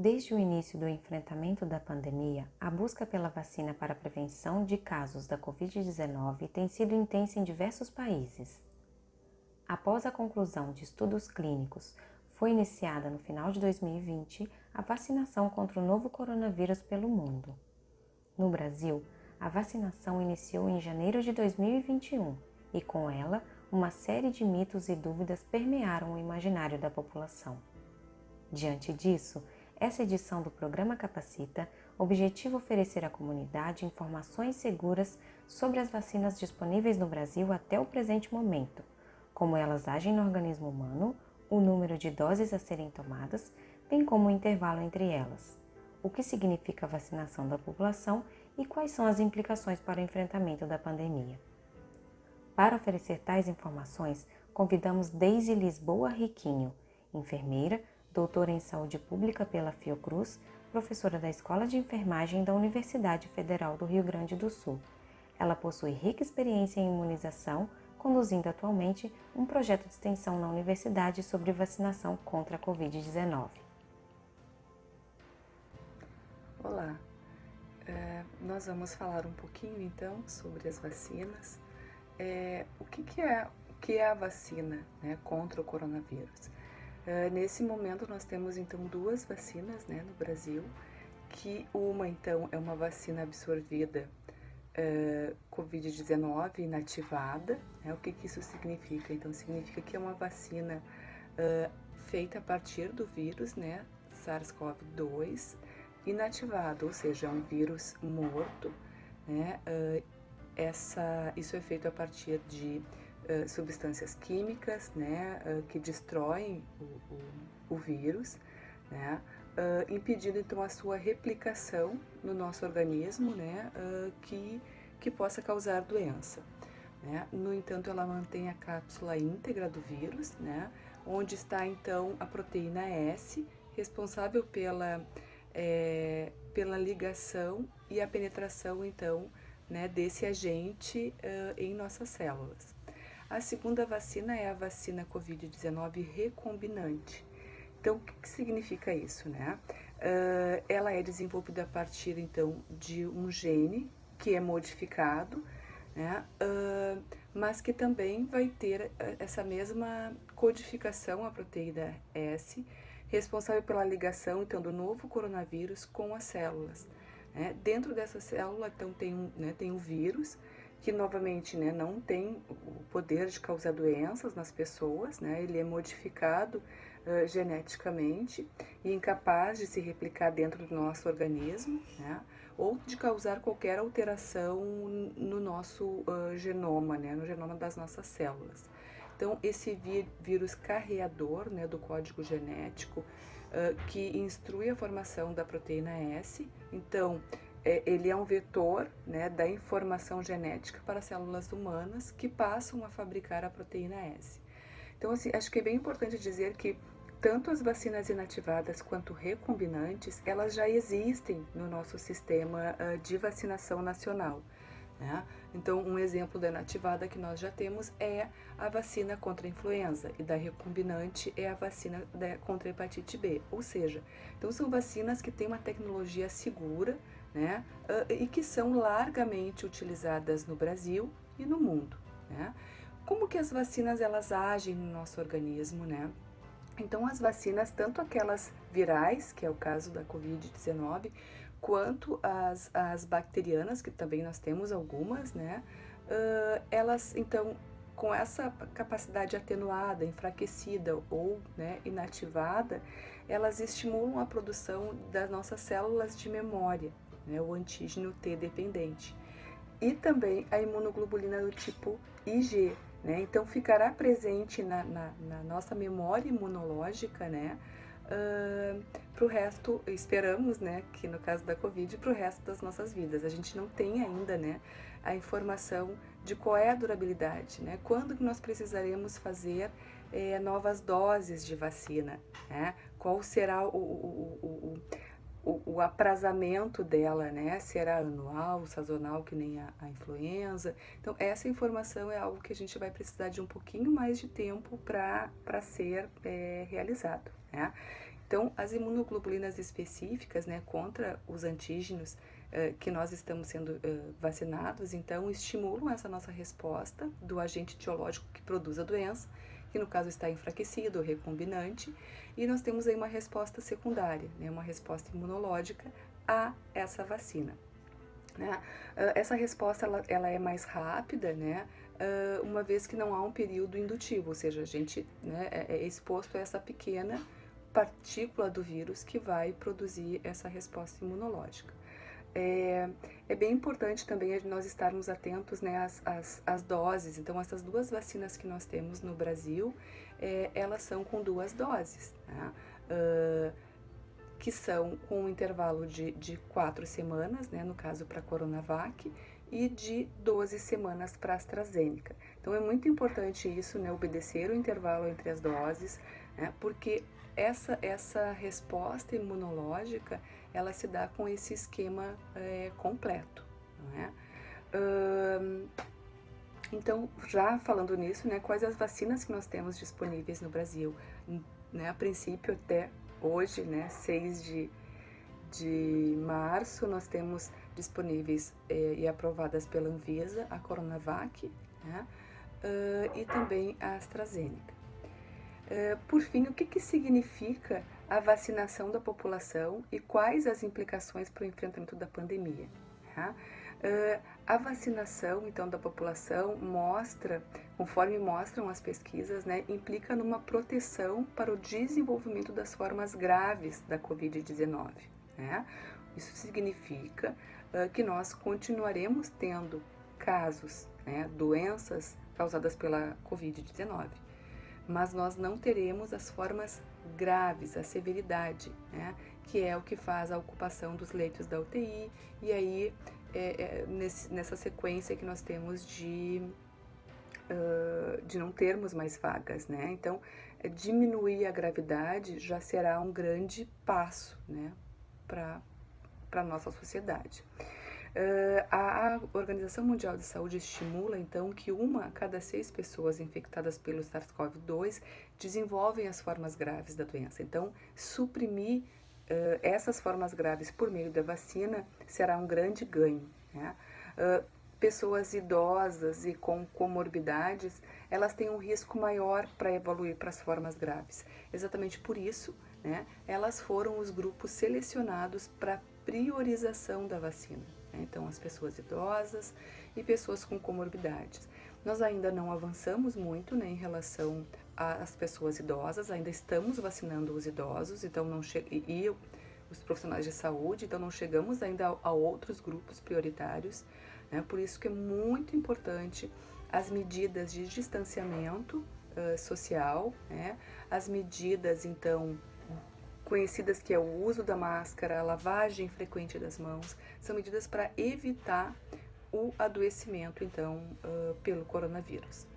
Desde o início do enfrentamento da pandemia, a busca pela vacina para a prevenção de casos da Covid-19 tem sido intensa em diversos países. Após a conclusão de estudos clínicos, foi iniciada no final de 2020 a vacinação contra o novo coronavírus pelo mundo. No Brasil, a vacinação iniciou em janeiro de 2021 e, com ela, uma série de mitos e dúvidas permearam o imaginário da população. Diante disso, essa edição do programa Capacita objetiva oferecer à comunidade informações seguras sobre as vacinas disponíveis no Brasil até o presente momento, como elas agem no organismo humano, o número de doses a serem tomadas, bem como o intervalo entre elas, o que significa a vacinação da população e quais são as implicações para o enfrentamento da pandemia. Para oferecer tais informações, convidamos Deise Lisboa Riquinho, enfermeira, doutora em Saúde Pública pela Fiocruz, professora da Escola de Enfermagem da Universidade Federal do Rio Grande do Sul. Ela possui rica experiência em imunização, conduzindo atualmente um projeto de extensão na universidade sobre vacinação contra a Covid-19. Olá, nós vamos falar um pouquinho então sobre as vacinas. O que é a vacina, né, contra o coronavírus? Nesse momento nós temos então duas vacinas, né, no Brasil, que uma então é uma vacina absorvida Covid-19 inativada, né? O que isso significa? Então significa que é uma vacina feita a partir do vírus, né, SARS-CoV-2 inativado, ou seja, é um vírus morto, né? Isso é feito a partir de substâncias químicas, né, que destroem o vírus, né, impedindo então a sua replicação no nosso organismo, né, que possa causar doença. Né? No entanto, ela mantém a cápsula íntegra do vírus, né, onde está então a proteína S, responsável pela ligação e a penetração então, né, desse agente em nossas células. A segunda vacina é a vacina Covid-19 recombinante. Então, o que significa isso, né? Ela é desenvolvida a partir, então, de um gene que é modificado, né? Mas que também vai ter essa mesma codificação, a proteína S, responsável pela ligação, então, do novo coronavírus com as células. Né? Dentro dessa célula, então, tem um vírus, que novamente, né, não tem o poder de causar doenças nas pessoas, né, ele é modificado geneticamente e incapaz de se replicar dentro do nosso organismo, né, ou de causar qualquer alteração no nosso genoma, né, no genoma das nossas células. Então, esse vírus carreador, né, do código genético que instrui a formação da proteína S, então, ele é um vetor, né, da informação genética para células humanas que passam a fabricar a proteína S. Então, assim, acho que é bem importante dizer que tanto as vacinas inativadas quanto recombinantes, elas já existem no nosso sistema de vacinação nacional. Né? Então, um exemplo da inativada que nós já temos é a vacina contra a influenza e da recombinante é a vacina contra a hepatite B. Ou seja, então são vacinas que têm uma tecnologia segura, né? E que são largamente utilizadas no Brasil e no mundo. Né? Como que as vacinas elas agem no nosso organismo, né? Então, as vacinas, tanto aquelas virais, que é o caso da Covid-19, quanto as bacterianas, que também nós temos algumas, né? Elas, então, com essa capacidade atenuada, enfraquecida ou, né, inativada, elas estimulam a produção das nossas células de memória, né, o antígeno T dependente. E também a imunoglobulina do tipo IG, né? Então ficará presente na nossa memória imunológica, né? Para o resto, esperamos, né, que no caso da Covid, para o resto das nossas vidas. A gente não tem ainda, né, a informação de qual é a durabilidade, né? Quando que nós precisaremos fazer novas doses de vacina, né? Qual será o aprazamento dela, né? Será anual, sazonal, que nem a influenza. Então, essa informação é algo que a gente vai precisar de um pouquinho mais de tempo para ser realizado, né? Então, as imunoglobulinas específicas, né, contra os antígenos que nós estamos sendo vacinados, então estimulam essa nossa resposta do agente etiológico que produz a doença, que no caso está enfraquecido ou recombinante, e nós temos aí uma resposta secundária, né, uma resposta imunológica a essa vacina. Né? Essa resposta ela é mais rápida, né? Uma vez que não há um período indutivo, ou seja, a gente, né, é exposto a essa pequena partícula do vírus que vai produzir essa resposta imunológica. É bem importante também nós estarmos atentos, né, às doses. Então, essas duas vacinas que nós temos no Brasil, elas são com 2 doses, né? Que são com um intervalo de 4 semanas, né, no caso para a Coronavac, e de 12 semanas para a AstraZeneca. Então, é muito importante isso, né, obedecer o intervalo entre as doses, né, porque essa resposta imunológica, ela se dá com esse esquema completo, não é? Então, já falando nisso, né, quais as vacinas que nós temos disponíveis no Brasil? Né, a princípio, até hoje, né, 6 de março, nós temos disponíveis e aprovadas pela Anvisa a Coronavac, né, e também a AstraZeneca. Por fim, o que significa a vacinação da população e quais as implicações para o enfrentamento da pandemia? Tá? A vacinação, então, da população mostra, conforme mostram as pesquisas, né, implica numa proteção para o desenvolvimento das formas graves da Covid-19. Né? Isso significa que nós continuaremos tendo casos, né, doenças causadas pela Covid-19, mas nós não teremos as formas graves, a severidade, né, que é o que faz a ocupação dos leitos da UTI, e aí nessa sequência que nós temos de não termos mais vagas, né? Então, diminuir a gravidade já será um grande passo, né, para a nossa sociedade. A Organização Mundial de Saúde estimula, então, que 1 a cada 6 pessoas infectadas pelo SARS-CoV-2 desenvolvem as formas graves da doença. Então, suprimir essas formas graves por meio da vacina será um grande ganho, né? Pessoas idosas e com comorbidades, elas têm um risco maior para evoluir para as formas graves. Exatamente por isso, né, elas foram os grupos selecionados para priorização da vacina. Então, as pessoas idosas e pessoas com comorbidades. Nós ainda não avançamos muito, né, em relação às pessoas idosas, ainda estamos vacinando os idosos, então e os profissionais de saúde, então não chegamos ainda a outros grupos prioritários, né, por isso que é muito importante as medidas de distanciamento social, né, as medidas, então, conhecidas que é o uso da máscara, a lavagem frequente das mãos, são medidas para evitar o adoecimento, então, pelo coronavírus.